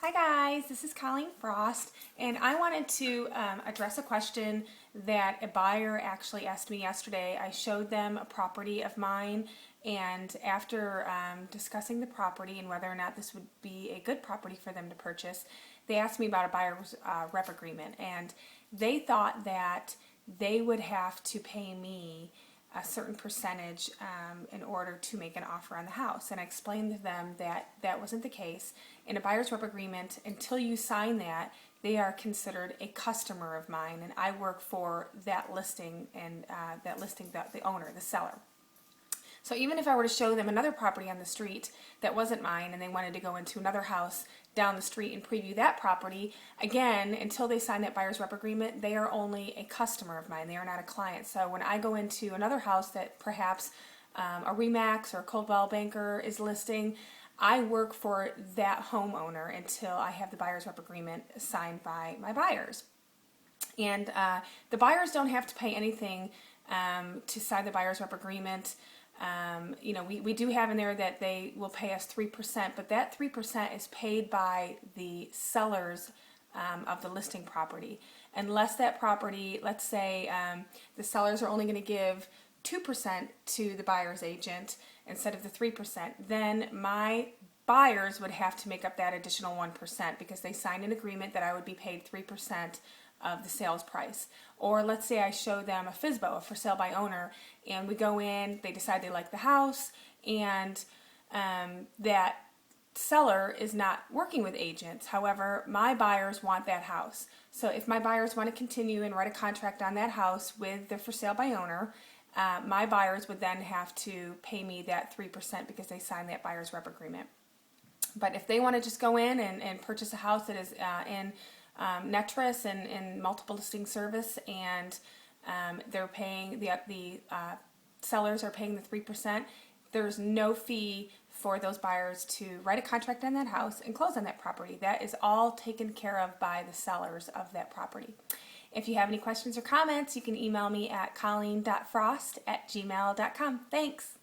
Hi guys, this is Colleen Frost, and I wanted to address a question that a buyer actually asked me yesterday. I showed them a property of mine, and after discussing the property and whether or not this would be a good property for them to purchase, they asked me about a buyer's rep agreement, and they thought that they would have to pay me a certain percentage in order to make an offer on the house. And I explained to them that that wasn't the case. In a buyer's rep agreement, until you sign that, they are considered a customer of mine, and I work for that listing and the owner, the seller. So even if I were to show them another property on the street that wasn't mine and they wanted to go into another house down the street and preview that property, again, until they sign that buyer's rep agreement, they are only a customer of mine. They are not a client. So when I go into another house that perhaps a RE/MAX or a Coldwell Banker is listing, I work for that homeowner until I have the buyer's rep agreement signed by my buyers. And the buyers don't have to pay anything to sign the buyer's rep agreement. We do have in there that they will pay us 3%, but that 3% is paid by the sellers of the listing property. Unless that property, let's say the sellers are only going to give 2% to the buyer's agent instead of the 3%, then my buyers would have to make up that additional 1% because they signed an agreement that I would be paid 3% of the sales price. Or let's say I show them a FSBO, a for sale by owner, and we go in, they decide they like the house, and that seller is not working with agents. However, my buyers want that house. So if my buyers want to continue and write a contract on that house with the for sale by owner, my buyers would then have to pay me that 3% because they signed that buyer's rep agreement. But if they want to just go in and purchase a house that is in Netris and multiple listing service, and they're paying the sellers are paying the 3%. There's no fee for those buyers to write a contract on that house and close on that property. That is all taken care of by the sellers of that property. If you have any questions or comments, you can email me at colleen.frost@gmail.com. Thanks.